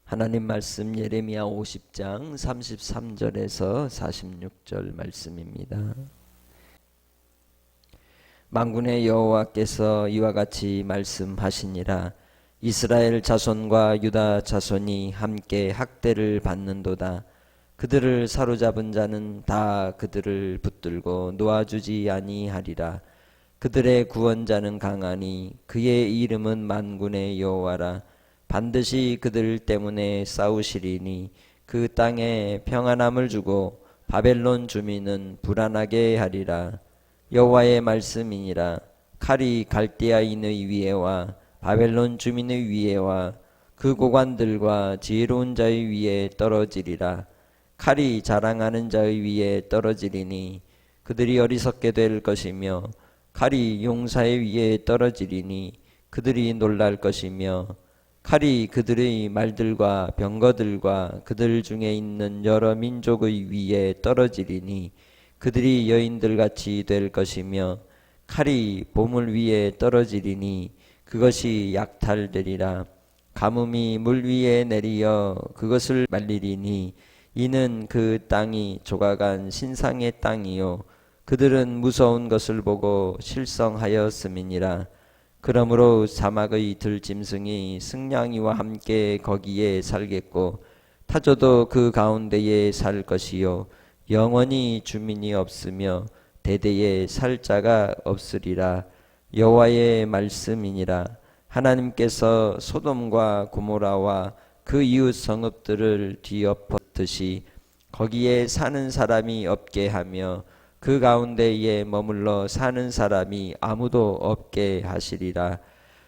하나님 말씀 예레미야 50장 33절에서 46절 말씀입니다. 만군의 여호와께서 이와 같이 말씀하시니라. 이스라엘 자손과 유다 자손이 함께 학대를 받는도다. 그들을 사로잡은 자는 다 그들을 붙들고 놓아주지 아니하리라. 그들의 구원자는 강하니 그의 이름은 만군의 여호와라. 반드시 그들 때문에 싸우시리니 그 땅에 평안함을 주고 바벨론 주민은 불안하게 하리라. 여호와의 말씀이니라. 칼이 갈대아인의 위에와 바벨론 주민의 위에와 그 고관들과 지혜로운 자의 위에 떨어지리라. 칼이 자랑하는 자의 위에 떨어지리니 그들이 어리석게 될 것이며 칼이 용사의 위에 떨어지리니 그들이 놀랄 것이며 칼이 그들의 말들과 병거들과 그들 중에 있는 여러 민족의 위에 떨어지리니 그들이 여인들같이 될 것이며 칼이 보물 위에 떨어지리니 그것이 약탈되리라. 가뭄이 물 위에 내리어 그것을 말리리니 이는 그 땅이 조각한 신상의 땅이요 그들은 무서운 것을 보고 실성하였음이니라. 그러므로 사막의 들짐승이 승냥이와 함께 거기에 살겠고 타조도 그 가운데에 살 것이요 영원히 주민이 없으며 대대에 살 자가 없으리라. 여호와의 말씀이니라. 하나님께서 소돔과 고모라와 그 이웃 성읍들을 뒤엎었듯이 거기에 사는 사람이 없게 하며 그 가운데에 머물러 사는 사람이 아무도 없게 하시리라.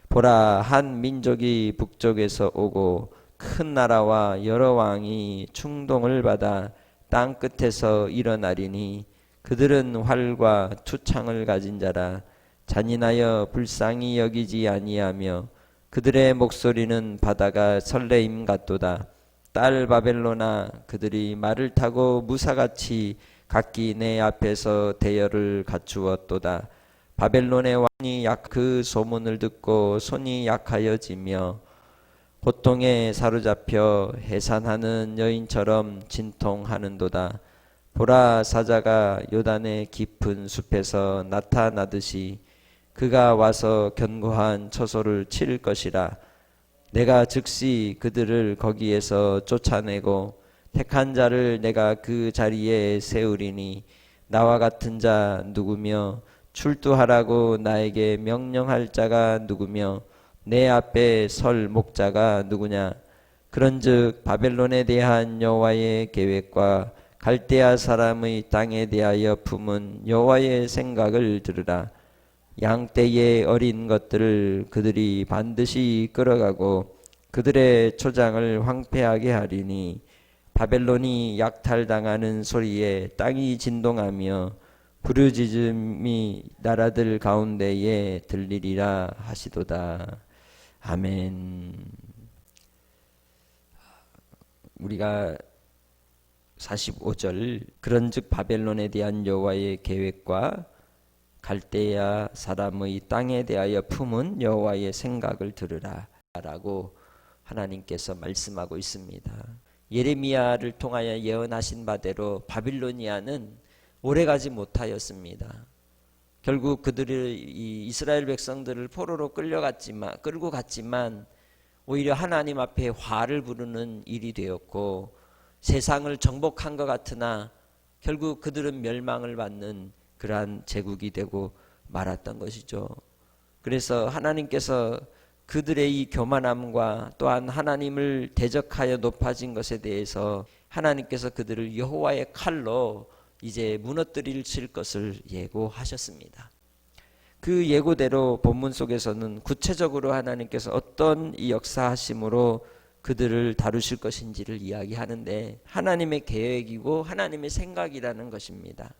보라, 한 민족이 북쪽에서 오고 큰 나라와 여러 왕이 충동을 받아 땅 끝에서 일어나리니 그들은 활과 투창을 가진 자라. 잔인하여 불쌍히 여기지 아니하며 그들의 목소리는 바다가 설레임 같도다. 딸 바벨로나, 그들이 말을 타고 무사같이 각기 내 앞에서 대열을 갖추었도다. 바벨론의 왕이 그 소문을 듣고 손이 약하여지며 고통에 사로잡혀 해산하는 여인처럼 진통하는도다. 보라, 사자가 요단의 깊은 숲에서 나타나듯이 그가 와서 견고한 처소를 칠 것이라. 내가 즉시 그들을 거기에서 쫓아내고 택한 자를 내가 그 자리에 세우리니 나와 같은 자 누구며 출두하라고 나에게 명령할 자가 누구며 내 앞에 설 목자가 누구냐. 그런즉 바벨론에 대한 여호와의 계획과 갈대아 사람의 땅에 대하여 품은 여호와의 생각을 들으라. 양떼의 어린 것들을 그들이 반드시 끌어가고 그들의 초장을 황폐하게 하리니 바벨론이 약탈당하는 소리에 땅이 진동하며 부르짖음이 나라들 가운데에 들리리라 하시도다. 아멘. 우리가 45절 그런즉 바벨론에 대한 여호와의 계획과 갈대아 사람의 땅에 대하여 품은 여호와의 생각을 들으라 라고 하나님께서 말씀하고 있습니다. 예레미야를 통하여 예언하신 바대로 바빌로니아는 오래가지 못하였습니다. 결국 그들이 이스라엘 백성들을 포로로 끌고 갔지만 오히려 하나님 앞에 화를 부르는 일이 되었고 세상을 정복한 것 같으나 결국 그들은 멸망을 받는 그러한 제국이 되고 말았던 것이죠. 그래서 하나님께서 그들의 이 교만함과 또한 하나님을 대적하여 높아진 것에 대해서 하나님께서 그들을 여호와의 칼로 이제 무너뜨리실 것을 예고하셨습니다. 그 예고대로 본문 속에서는 구체적으로 하나님께서 어떤 이 역사하심으로 그들을 다루실 것인지를 이야기하는데 하나님의 계획이고 하나님의 생각이라는 것입니다.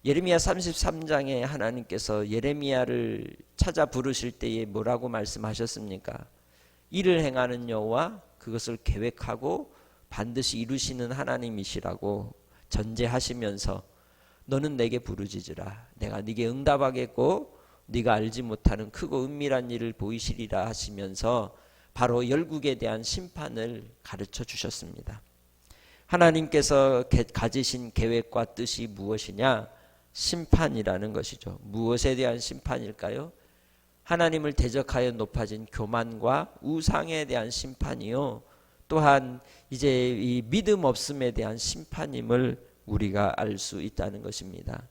예레미야 33장에 하나님께서 예레미야를 찾아 부르실 때에 뭐라고 말씀하셨습니까? 이를 행하는 여호와, 그것을 계획하고 반드시 이루시는 하나님이시라고 전제하시면서 너는 내게 부르짖으라. 내가 네게 응답하겠고 네가 알지 못하는 크고 은밀한 일을 보이시리라 하시면서 바로 열국에 대한 심판을 가르쳐 주셨습니다. 하나님께서 가지신 계획과 뜻이 무엇이냐? 심판이라는 것이죠. 무엇에 대한 심판일까요? 하나님을 대적하여 높아진 교만과 우상에 대한 심판이요, 또한 이제 이 믿음 없음에 대한 심판임을 우리가 알 수 있다는 것입니다.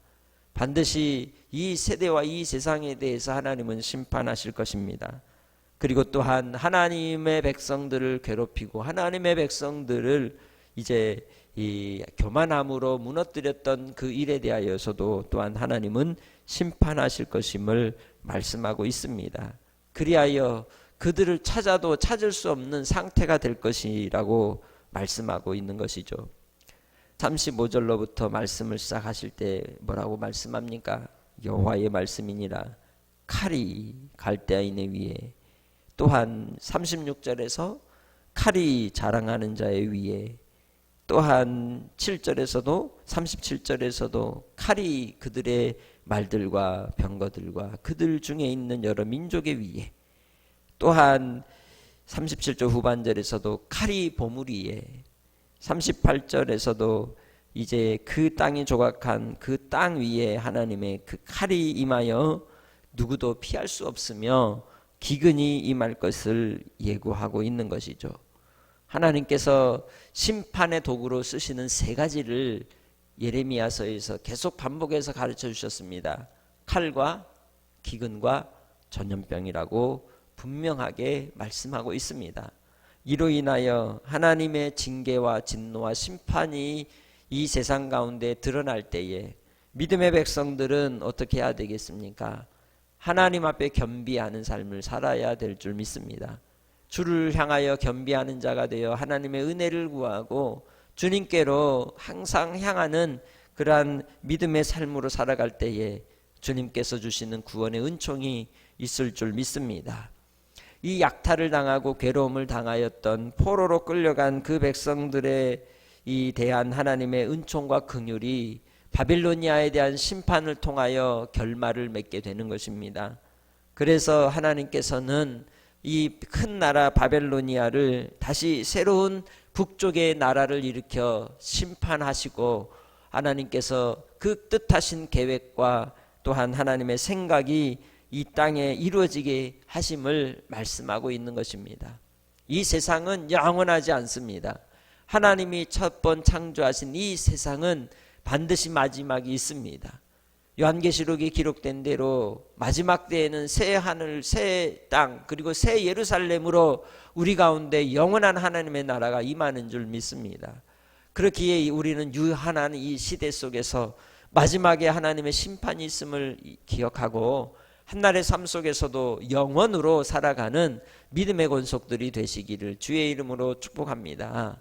반드시 이 세대와 이 세상에 대해서 하나님은 심판하실 것입니다. 그리고 또한 하나님의 백성들을 괴롭히고 하나님의 백성들을 이제 이 교만함으로 무너뜨렸던 그 일에 대하여서도 또한 하나님은 심판하실 것임을 말씀하고 있습니다. 그리하여 그들을 찾아도 찾을 수 없는 상태가 될 것이라고 말씀하고 있는 것이죠. 35절로부터 말씀을 시작하실 때 뭐라고 말씀합니까? 여호와의 말씀이니라 칼이 갈대아인의 위에, 또한 36절에서 칼이 자랑하는 자의 위에, 또한 7절에서도 37절에서도 칼이 그들의 말들과 병거들과 그들 중에 있는 여러 민족의 위에, 또한 37절 후반절에서도 칼이 보물 위에, 38절에서도 이제 그 땅이 조각한 그 땅 위에 하나님의 그 칼이 임하여 누구도 피할 수 없으며 기근이 임할 것을 예고하고 있는 것이죠. 하나님께서 심판의 도구로 쓰시는 세 가지를 예레미야서에서 계속 반복해서 가르쳐 주셨습니다. 칼과 기근과 전염병이라고 분명하게 말씀하고 있습니다. 이로 인하여 하나님의 징계와 진노와 심판이 이 세상 가운데 드러날 때에 믿음의 백성들은 어떻게 해야 되겠습니까? 하나님 앞에 겸비하는 삶을 살아야 될 줄 믿습니다. 주를 향하여 겸비하는 자가 되어 하나님의 은혜를 구하고 주님께로 항상 향하는 그러한 믿음의 삶으로 살아갈 때에 주님께서 주시는 구원의 은총이 있을 줄 믿습니다. 이 약탈을 당하고 괴로움을 당하였던 포로로 끌려간 그 백성들에 대한 하나님의 은총과 긍휼이 바빌로니아에 대한 심판을 통하여 결말을 맺게 되는 것입니다. 그래서 하나님께서는 이 큰 나라 바벨로니아를 다시 새로운 북쪽의 나라를 일으켜 심판하시고 하나님께서 그 뜻하신 계획과 또한 하나님의 생각이 이 땅에 이루어지게 하심을 말씀하고 있는 것입니다. 이 세상은 영원하지 않습니다. 하나님이 첫 번 창조하신 이 세상은 반드시 마지막이 있습니다. 요한계시록에 기록된 대로 마지막 때에는 새 하늘, 새 땅, 그리고 새 예루살렘으로 우리 가운데 영원한 하나님의 나라가 임하는 줄 믿습니다. 그렇기에 우리는 유한한 이 시대 속에서 마지막에 하나님의 심판이 있음을 기억하고 한날의 삶 속에서도 영원으로 살아가는 믿음의 권속들이 되시기를 주의 이름으로 축복합니다.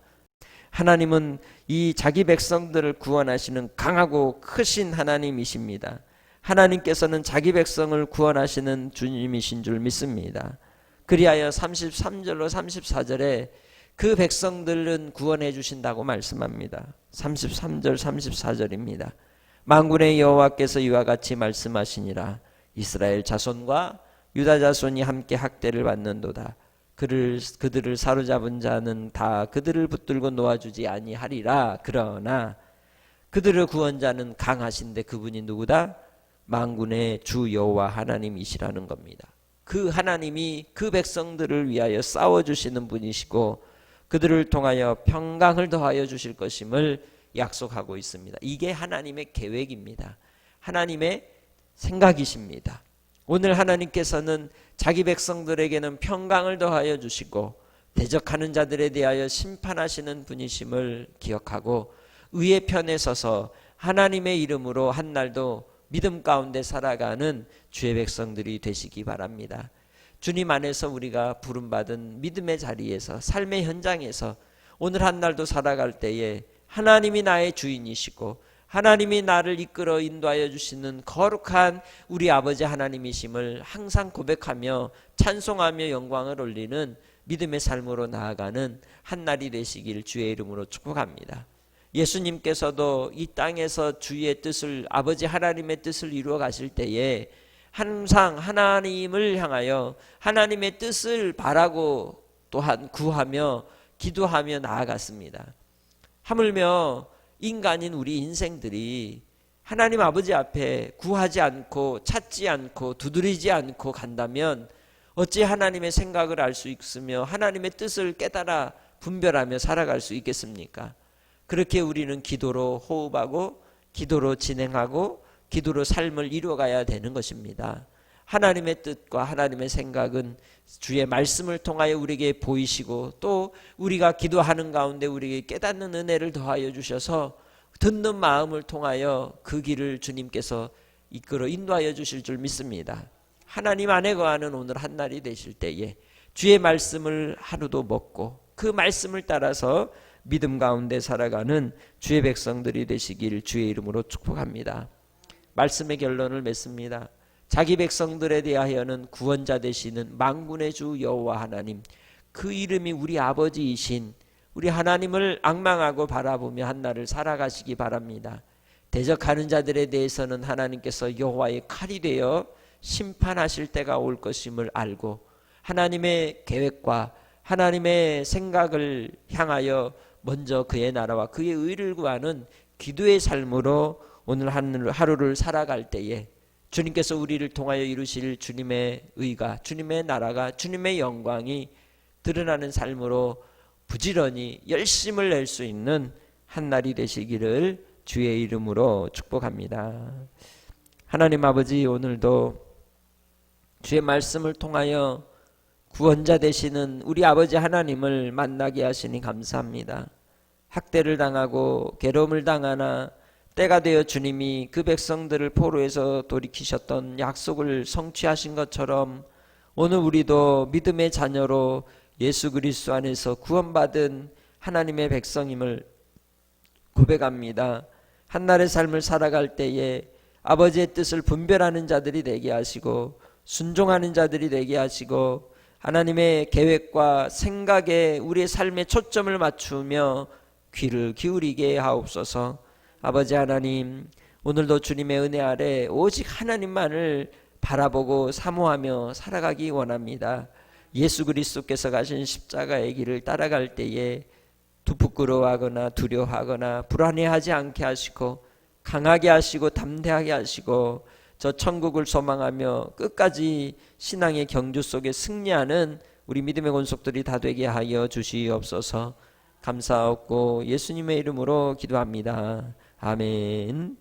하나님은 이 자기 백성들을 구원하시는 강하고 크신 하나님이십니다. 하나님께서는 자기 백성을 구원하시는 주님이신 줄 믿습니다. 그리하여 33절로 34절에 그 백성들은 구원해 주신다고 말씀합니다. 33절 34절입니다. 만군의 여호와께서 이와 같이 말씀하시니라. 이스라엘 자손과 유다 자손이 함께 학대를 받는도다. 그들을 사로잡은 자는 다 그들을 붙들고 놓아주지 아니하리라. 그러나 그들의 구원자는 강하신데 그분이 누구다? 만군의 주 여호와 하나님이시라는 겁니다. 그 하나님이 그 백성들을 위하여 싸워주시는 분이시고 그들을 통하여 평강을 더하여 주실 것임을 약속하고 있습니다. 이게 하나님의 계획입니다. 하나님의 생각이십니다. 오늘 하나님께서는 자기 백성들에게는 평강을 더하여 주시고 대적하는 자들에 대하여 심판하시는 분이심을 기억하고 의의 편에 서서 하나님의 이름으로 한날도 믿음 가운데 살아가는 주의 백성들이 되시기 바랍니다. 주님 안에서 우리가 부름받은 믿음의 자리에서 삶의 현장에서 오늘 한날도 살아갈 때에 하나님이 나의 주인이시고 하나님이 나를 이끌어 인도하여 주시는 거룩한 우리 아버지 하나님이심을 항상 고백하며 찬송하며 영광을 올리는 믿음의 삶으로 나아가는 한날이 되시길 주의 이름으로 축복합니다. 예수님께서도 이 땅에서 주의 뜻을, 아버지 하나님의 뜻을 이루어 가실 때에 항상 하나님을 향하여 하나님의 뜻을 바라고 또한 구하며 기도하며 나아갔습니다. 하물며 인간인 우리 인생들이 하나님 아버지 앞에 구하지 않고 찾지 않고 두드리지 않고 간다면 어찌 하나님의 생각을 알 수 있으며 하나님의 뜻을 깨달아 분별하며 살아갈 수 있겠습니까? 그렇게 우리는 기도로 호흡하고 기도로 진행하고 기도로 삶을 이루어가야 되는 것입니다. 하나님의 뜻과 하나님의 생각은 주의 말씀을 통하여 우리에게 보이시고 또 우리가 기도하는 가운데 우리에게 깨닫는 은혜를 더하여 주셔서 듣는 마음을 통하여 그 길을 주님께서 이끌어 인도하여 주실 줄 믿습니다. 하나님 안에 거하는 오늘 한날이 되실 때에 주의 말씀을 하루도 먹고 그 말씀을 따라서 믿음 가운데 살아가는 주의 백성들이 되시길 주의 이름으로 축복합니다. 말씀의 결론을 맺습니다. 자기 백성들에 대하여는 구원자 되시는 만군의 주 여호와 하나님, 그 이름이 우리 아버지이신 우리 하나님을 앙망하고 바라보며 한날을 살아가시기 바랍니다. 대적하는 자들에 대해서는 하나님께서 여호와의 칼이 되어 심판하실 때가 올 것임을 알고 하나님의 계획과 하나님의 생각을 향하여 먼저 그의 나라와 그의 의를 구하는 기도의 삶으로 오늘 하루를 살아갈 때에 주님께서 우리를 통하여 이루실 주님의 의가, 주님의 나라가, 주님의 영광이 드러나는 삶으로 부지런히 열심을 낼 수 있는 한날이 되시기를 주의 이름으로 축복합니다. 하나님 아버지, 오늘도 주의 말씀을 통하여 구원자 되시는 우리 아버지 하나님을 만나게 하시니 감사합니다. 학대를 당하고 괴로움을 당하나 때가 되어 주님이 그 백성들을 포로에서 돌이키셨던 약속을 성취하신 것처럼 오늘 우리도 믿음의 자녀로 예수 그리스도 안에서 구원받은 하나님의 백성임을 고백합니다. 한날의 삶을 살아갈 때에 아버지의 뜻을 분별하는 자들이 되게 하시고 순종하는 자들이 되게 하시고 하나님의 계획과 생각에 우리의 삶에 초점을 맞추며 귀를 기울이게 하옵소서. 아버지 하나님, 오늘도 주님의 은혜 아래 오직 하나님만을 바라보고 사모하며 살아가기 원합니다. 예수 그리스도께서 가신 십자가의 길을 따라갈 때에 부끄러워하거나 두려워하거나 불안해하지 않게 하시고 강하게 하시고 담대하게 하시고 저 천국을 소망하며 끝까지 신앙의 경주 속에 승리하는 우리 믿음의 권속들이 다 되게 하여 주시옵소서. 감사하고 예수님의 이름으로 기도합니다. 아멘.